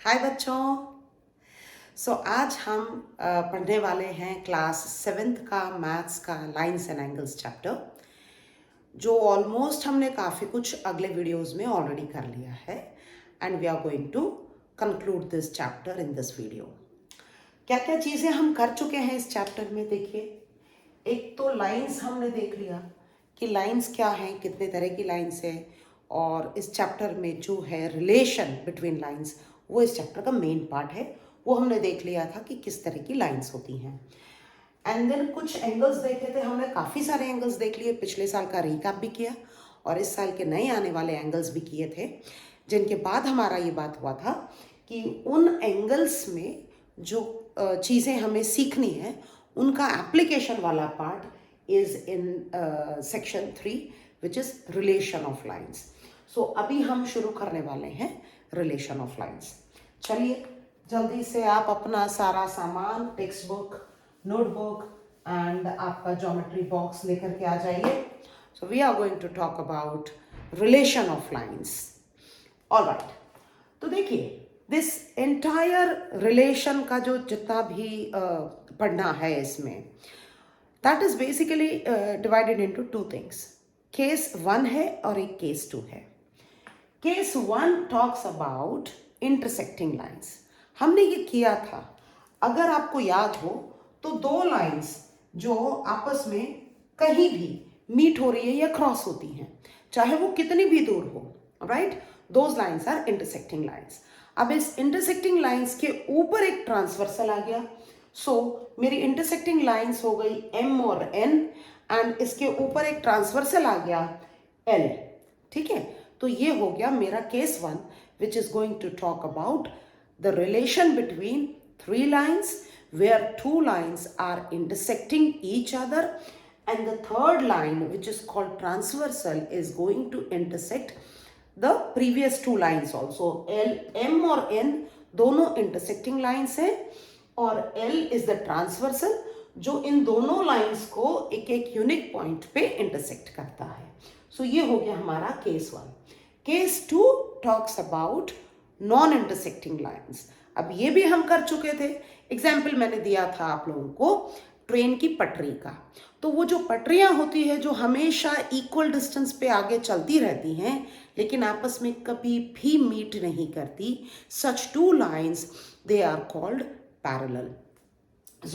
हाय बच्चों। आज हम पढ़ने वाले हैं क्लास 7th का मैथ्स का लाइंस एंड एंगल्स चैप्टर, जो ऑलमोस्ट हमने काफ़ी कुछ अगले वीडियोस में ऑलरेडी कर लिया है and we are going to conclude this chapter in this video. क्या क्या चीज़ें हम कर चुके हैं इस चैप्टर में देखिए। एक तो लाइंस हमने देख लिया कि लाइंस क्या हैं, कितने तरह की लाइंस है, और इस चैप्टर में जो है रिलेशन बिटवीन लाइंस वो इस चैप्टर का मेन पार्ट है। वो हमने देख लिया था कि किस तरह की लाइंस होती हैं। एंड देन कुछ एंगल्स देखे थे हमने, काफ़ी सारे एंगल्स देख लिए, पिछले साल का रिकैप भी किया और इस साल के नए आने वाले एंगल्स भी किए थे, जिनके बाद हमारा ये बात हुआ था कि उन एंगल्स में जो चीज़ें हमें सीखनी है उनका एप्लीकेशन वाला part is in section 3 which is relation of lines. So अभी हम शुरू करने वाले हैं रिलेशन ऑफ लाइंस। चलिए जल्दी से आप अपना सारा सामान, टेक्स्ट बुक, नोटबुक एंड आपका ज्योमेट्री बॉक्स लेकर के आ जाइए। So we are going to talk about relation of lines. Alright, तो देखिए दिस एंटायर रिलेशन का जो जितना भी पढ़ना है इसमें, that is basically divided into two things. Case 1 है और एक केस 2 है। Case 1 talks about intersecting lines. हमने ये किया था, अगर आपको याद हो तो दो लाइंस जो आपस में कहीं भी मीट हो रही है या क्रॉस होती हैं, चाहे वो कितनी भी दूर हो, right, those lines are intersecting lines. अब इस इंटरसेक्टिंग लाइंस के ऊपर एक ट्रांसवर्सल आ गया, मेरी इंटरसेक्टिंग लाइंस हो गई M और N एंड इसके ऊपर एक ट्रांसवर्सल आ गया L। ठीक है, तो ये हो गया मेरा case 1 which is going to talk about the relation between three lines where two lines are intersecting each other, and the third line which is called transversal is going to intersect the previous two lines also. M और N दोनों intersecting lines हैं और L is the transversal जो इन दोनों lines को एक एक unique point पे इंटरसेक्ट करता है। ये हो गया हमारा case 1। Case 2 talks about non intersecting lines. अब ये भी हम कर चुके थे। एग्जाम्पल मैंने दिया था आप लोगों को ट्रेन की पटरी का। तो वो जो पटरियां होती है जो हमेशा इक्वल डिस्टेंस पे आगे चलती रहती हैं लेकिन आपस में कभी भी मीट नहीं करती, such two lines they are called parallel.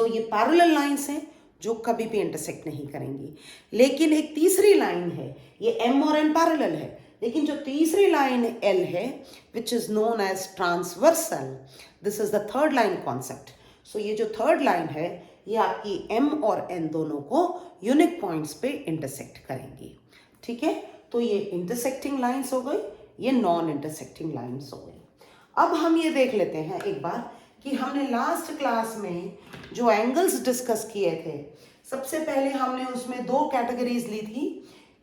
ये पैरेलल लाइंस हैं जो कभी भी इंटरसेक्ट नहीं करेंगी। लेकिन एक तीसरी लाइन है, ये M और N पैरेलल है, लेकिन जो तीसरी लाइन L है which is known as transversal, this is the third line concept. ये जो थर्ड लाइन है ये आपकी M और N दोनों को यूनिक पॉइंट्स पे इंटरसेक्ट करेंगी। ठीक है, तो ये इंटरसेक्टिंग लाइंस हो गई, ये नॉन इंटरसेक्टिंग लाइंस हो गई। अब हम ये देख लेते हैं एक बार कि हमने लास्ट क्लास में जो एंगल्स डिस्कस किए थे, सबसे पहले हमने उसमें दो कैटेगरीज ली थी।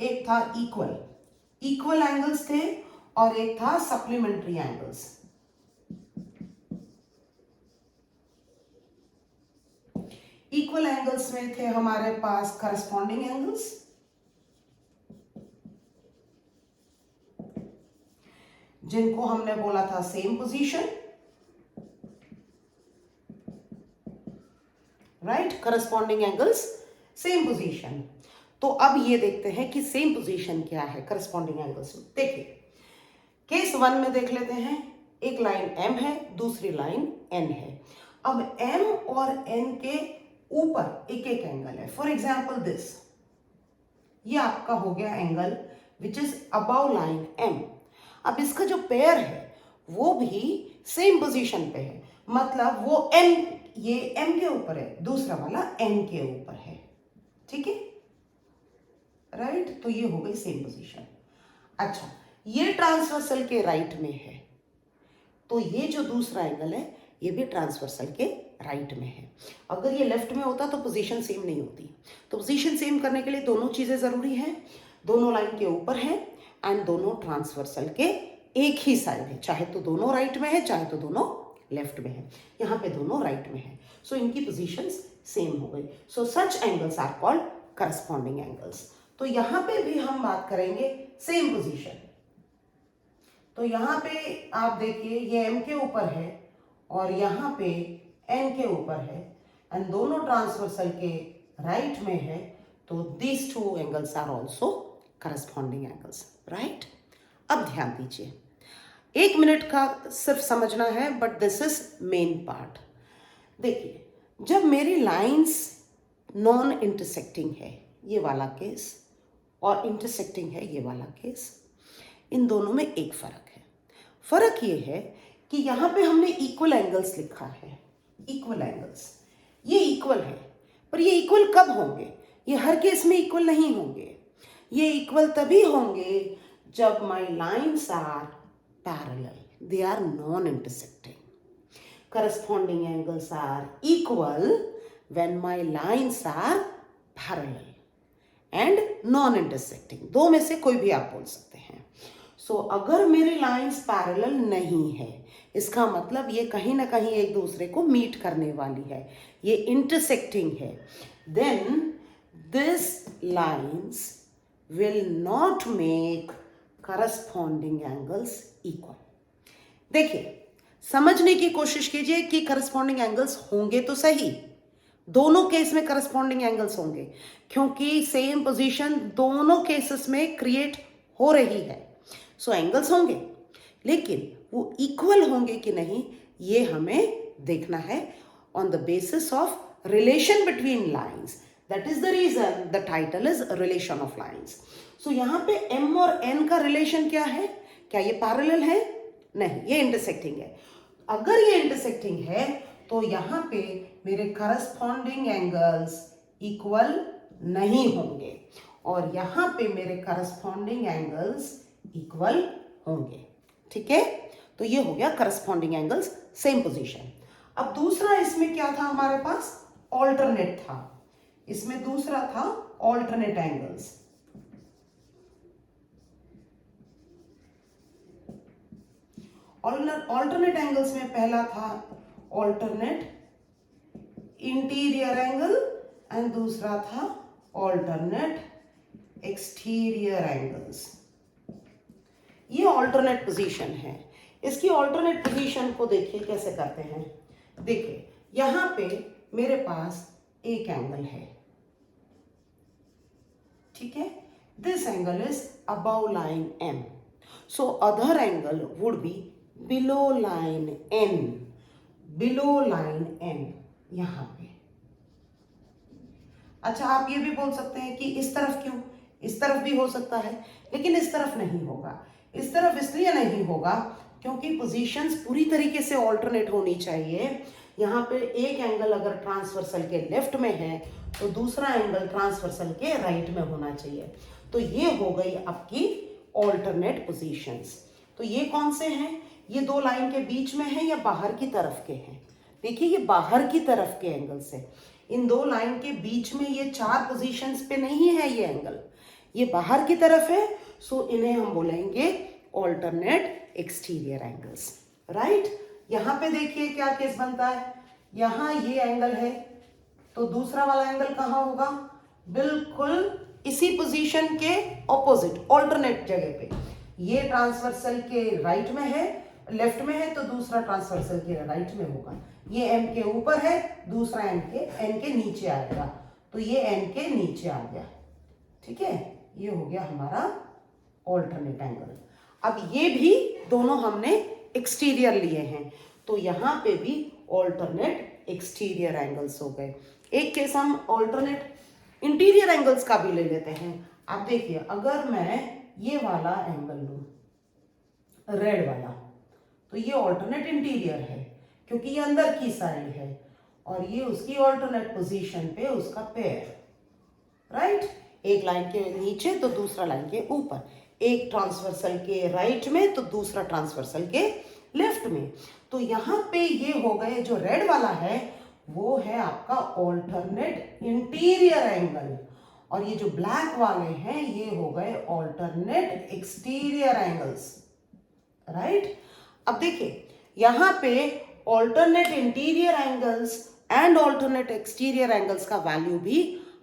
एक था इक्वल एंगल्स थे और एक था सप्लीमेंट्री एंगल्स। इक्वल एंगल्स में थे हमारे पास करस्पॉन्डिंग एंगल्स, जिनको हमने बोला था same position, right, corresponding angles same position. तो अब ये देखते हैं कि सेम पोजीशन क्या है करस्पॉन्डिंग एंगल्स में। देखिए केस 1 में देख लेते हैं, एक लाइन M है, दूसरी लाइन N है। अब M और N के ऊपर एक एक एंगल है। फॉर एग्जाम्पल दिस, ये आपका हो गया angle which is above line M। अब इसका जो पेयर है वो भी सेम पोजीशन पे है, मतलब वो M, ये M के ऊपर है, दूसरा वाला N के ऊपर है। ठीक है, राइट, तो ये हो गई सेम पोजीशन। अच्छा, ये ट्रांसवर्सल के राइट में है, तो ये जो दूसरा एंगल है ये भी ट्रांसवर्सल के राइट में है। अगर ये लेफ्ट में होता तो पोजीशन सेम नहीं होती। तो पोजीशन सेम करने के लिए दोनों चीजें जरूरी हैं, दोनों लाइन के ऊपर है एंड दोनों ट्रांसवर्सल के एक ही साइड है, चाहे तो दोनों राइट में है चाहे तो दोनों लेफ्ट में है। यहाँ पे दोनों राइट में है, इनकी पोजीशंस सेम हो गई। Such angles are called corresponding angles. तो यहाँ पे भी हम बात करेंगे सेम पोजीशन। तो यहाँ पे आप देखिए ये m के ऊपर है और यहाँ पे n के ऊपर है एंड दोनों ट्रांसवर्सल के राइट में है, तो these two angles are also corresponding angles, right. अब ध्यान दीजिए, 1 मिनट का सिर्फ समझना है, but this is main part. देखिए, जब मेरी लाइंस नॉन इंटरसेक्टिंग है, ये वाला केस, और इंटरसेक्टिंग है, ये वाला केस, इन दोनों में एक फर्क है। फर्क ये है कि यहाँ पे हमने इक्वल एंगल्स लिखा है, इक्वल एंगल्स, ये इक्वल है, पर ये इक्वल कब होंगे? ये हर केस में इक्वल नहीं होंगे। ये इक्वल तभी होंगे जब my lines are parallel, they are non intersecting. corresponding angles are equal when my lines are parallel and non-intersecting। दो में से कोई भी आप बोल सकते हैं। अगर मेरी लाइंस पैरेलल नहीं है, इसका मतलब ये कहीं ना कहीं एक दूसरे को मीट करने वाली है, ये इंटरसेक्टिंग है, then this lines will not make corresponding angles equal. देखिए, समझने की कोशिश कीजिए कि करस्पॉन्डिंग एंगल्स होंगे तो सही, दोनों केस में करस्पॉन्डिंग एंगल्स होंगे, क्योंकि सेम पोजीशन दोनों केसेस में क्रिएट हो रही है। एंगल्स होंगे, लेकिन वो इक्वल होंगे कि नहीं ये हमें देखना है on the basis of relation between lines. That is the reason the title is relation of lines. यहाँ पे m और n का रिलेशन क्या है? क्या ये पैरेलल है? नहीं, ये इंटरसेक्टिंग है। अगर ये इंटरसेक्टिंग है तो यहाँ पे मेरे करस्पॉन्डिंग एंगल्स इक्वल नहीं होंगे और यहाँ पे मेरे करस्पॉन्डिंग एंगल्स इक्वल होंगे। ठीक है, तो ये हो गया करस्पॉन्डिंग एंगल्स, सेम पोजीशन। अब दूसरा इसमें क्या था हमारे पास? ऑल्टरनेट था। इसमें दूसरा था ऑल्टरनेट एंगल्स। ऑल्टरनेट एंगल्स में पहला था ऑल्टरनेट इंटीरियर एंगल एंड दूसरा था ऑल्टरनेट एक्सटीरियर एंगल्स। ये ऑल्टरनेट पोजीशन है। इसकी ऑल्टरनेट पोजीशन को देखिए कैसे करते हैं। देखिए, यहां पे मेरे पास एक एंगल है, ठीक है, this angle is above line M, so other angle would be below line N, below line N यहां पे। अच्छा, आप ये भी बोल सकते हैं कि इस तरफ क्यों? इस तरफ भी हो सकता है, लेकिन इस तरफ नहीं होगा। इस तरफ इसलिए नहीं होगा क्योंकि पोजीशंस पूरी तरीके से ऑल्टरनेट होनी चाहिए। यहाँ पे एक एंगल अगर ट्रांसवर्सल के लेफ्ट में है तो दूसरा एंगल ट्रांसवर्सल के राइट में होना चाहिए। तो ये हो गई आपकी ऑल्टरनेट पोजीशंस। तो ये कौन से हैं? ये दो लाइन के बीच में है या बाहर की तरफ के हैं? देखिए, ये बाहर की तरफ के एंगल्स है। इन दो लाइन के बीच में ये चार पोजीशंस पे नहीं है ये एंगल, ये बाहर की तरफ है, सो इन्हें हम बोलेंगे ऑल्टरनेट एक्सटीरियर एंगल्स, राइट। यहाँ पे देखिए क्या केस बनता है, यहाँ ये एंगल है तो दूसरा वाला एंगल कहाँ होगा? बिल्कुल इसी पोजीशन के ऑपोजिट, ऑल्टरनेट जगह पे। ये ट्रांसवर्सल के राइट में है, लेफ्ट में है, तो दूसरा ट्रांसवर्सल के राइट में होगा। ये M के ऊपर है, दूसरा N के नीचे आएगा, तो ये N के नीचे आ गया। ठीक है, ये हो गया हमारा ऑल्टरनेट एंगल। अब ये भी दोनों हमने एक्सटीरियर लिए हैं, तो यहाँ पे भी ऑल्टरनेट एक्सटीरियर एंगल्स हो गए। एक केस हम ऑल्टरनेट इंटीरियर एंगल्स का भी ले लेते हैं। आप देखिए, अगर मैं ये वाला एंगल लूं, रेड वाला, तो ये ऑल्टरनेट इंटीरियर है क्योंकि ये अंदर की साइड है और ये उसकी ऑल्टरनेट पोजीशन पे उसका पैर, राइट। एक लाइन के नीचे तो दूसरा लाइन के ऊपर, एक ट्रांसवर्सल के राइट में तो दूसरा ट्रांसवर्सल के लेफ्ट में। तो यहाँ पे ये हो गए, जो रेड वाला है वो है आपका ऑल्टरनेट इंटीरियर एंगल और ये जो ब्लैक वाले हैं ये हो गए ऑल्टरनेट एक्सटीरियर एंगल्स, राइट। अब देखिए, यहाँ पे alternate interior angles and alternate exterior angles का वैल्यू भी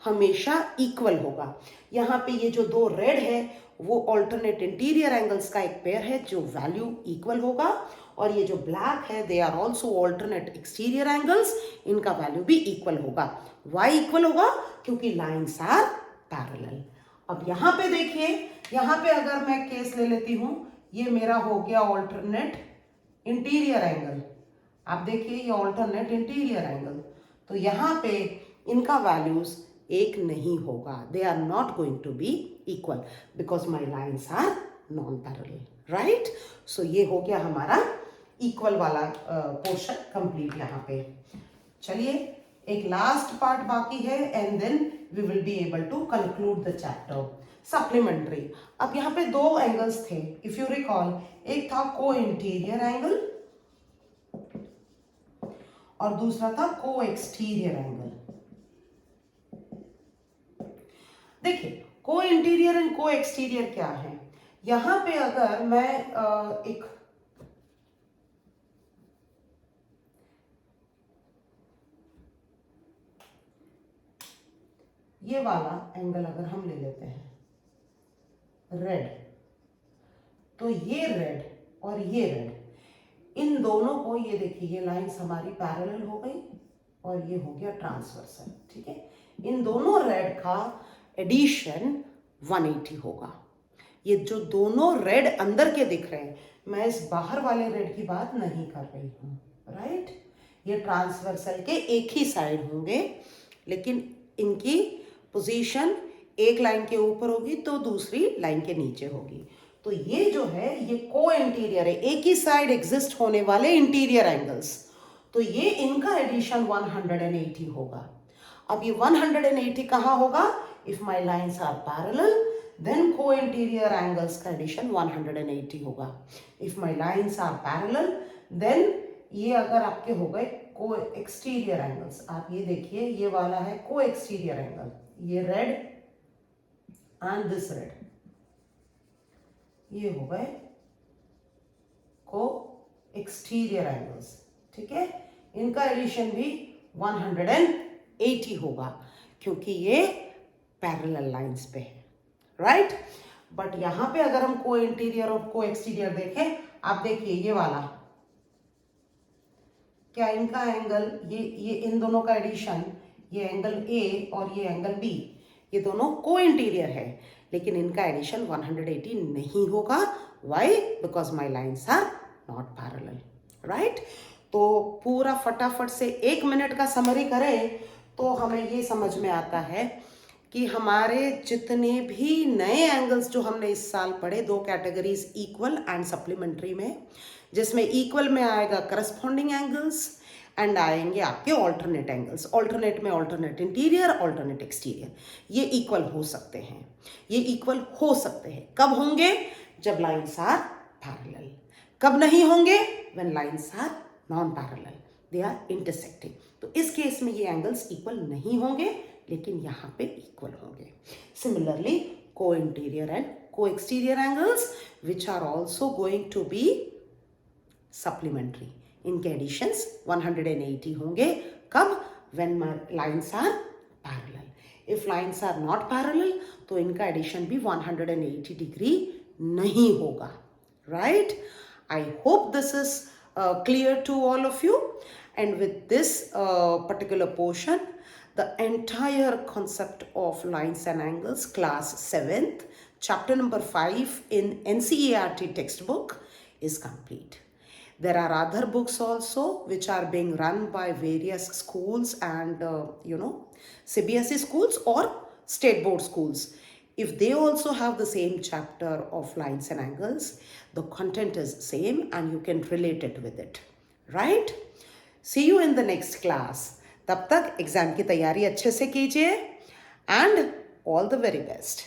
हमेशा इक्वल होगा। यहाँ पे ये जो दो रेड है वो ऑल्टरनेट इंटीरियर एंगल्स का एक पेयर है जो वैल्यू इक्वल होगा, और ये जो ब्लैक है they are also alternate exterior angles, इनका वैल्यू भी इक्वल होगा। वाई इक्वल होगा? क्योंकि लाइन्स आर पैरेलल। अब यहाँ पे देखिए, यहाँ पे अगर मैं केस ले लेती हूँ, ये मेरा हो गया ऑल्टरनेट इंटीरियर एंगल। आप देखिए ये ऑल्टरनेट इंटीरियर एंगल, तो यहाँ पे इनका वैल्यूज एक नहीं होगा, they are not going to be equal because my lines are non parallel, right. So ये हो गया हमारा इक्वल वाला पोर्शन कंप्लीट यहाँ पे। चलिए एक लास्ट पार्ट बाकी है and then we will be able to conclude the chapter. Supplementary. अब यहाँ पे दो एंगल्स थे इफ यू रिकॉल, एक था को इंटीरियर एंगल और दूसरा था को एक्सटीरियर एंगल। देखिए को इंटीरियर एंड को एक्सटीरियर क्या है, यहां पे अगर मैं एक ये वाला एंगल अगर हम ले लेते हैं रेड, तो ये रेड और ये रेड, इन दोनों को, ये देखिए ये लाइंस हमारी पैरेलल हो गई और ये हो गया ट्रांसवर्सल, ठीक है। इन दोनों रेड का एडिशन 180 होगा। ये जो दोनों रेड अंदर के दिख रहे हैं, मैं इस बाहर वाले रेड की बात नहीं कर रही हूँ, राइट। ये ट्रांसवर्सल के एक ही साइड होंगे, लेकिन इनकी पोजीशन एक लाइन के ऊपर होगी तो दूसरी लाइन के नीचे होगी। तो ये जो है ये को इंटीरियर है, एक ही साइड एग्जिस्ट होने वाले इंटीरियर एंगल्स, तो ये इनका एडिशन 180 होगा। अब ये 180 कहाँ होगा? If my lines are parallel then co interior angles का एडिशन 180 होगा। If my lines are parallel then ये अगर आपके हो गए को एक्सटीरियर एंगल्स, आप ये देखिए ये वाला है को एक्सटीरियर एंगल, ये रेड एंड दिस रेड, ये हो गए को एक्सटीरियर एंगल्स, ठीक है। इनका एडिशन भी 180 होगा क्योंकि ये पैरेलल लाइंस पे है, राइट। बट यहां पे अगर हम को इंटीरियर और को एक्सटीरियर देखें, आप देखिए ये वाला, क्या इनका एंगल, ये इन दोनों का एडिशन, ये एंगल ए और ये एंगल बी, ये दोनों को इंटीरियर है, लेकिन इनका एडिशन 180 नहीं होगा। Why? Because my lines are not parallel, right. तो पूरा फटाफट से 1 मिनट का समरी करें तो हमें ये समझ में आता है कि हमारे जितने भी नए एंगल्स जो हमने इस साल पढ़े, दो कैटेगरीज इक्वल एंड सप्लीमेंट्री में, जिसमें इक्वल में आएगा करस्पॉन्डिंग एंगल्स एंड आएंगे आपके ऑल्टरनेट एंगल्स। ऑल्टरनेट में ऑल्टरनेट इंटीरियर, ऑल्टरनेट एक्सटीरियर, ये इक्वल हो सकते हैं, ये इक्वल हो सकते हैं। कब होंगे? जब लाइन्स आर पैरेलल। कब नहीं होंगे? When lines are non parallel, they are intersecting. तो इस केस में ये एंगल्स इक्वल नहीं होंगे, लेकिन यहाँ पे इक्वल होंगे। Similarly co interior and co exterior angles which are also going to be supplementary, इनके एडिशंस 180 होंगे। कब? When lines are parallel. If lines are not parallel तो इनका एडिशन भी 180 डिग्री नहीं होगा, right. I hope this is clear to all of you, and with this particular portion the entire concept of lines and angles class 7th chapter number 5 in NCERT textbook is complete. There are other books also which are being run by various schools and CBSE schools or state board schools. If they also have the same chapter of lines and angles, the content is same and you can relate it with it, right? See you in the next class. तब तक exam की तैयारी अच्छे से कीजिए and all the very best.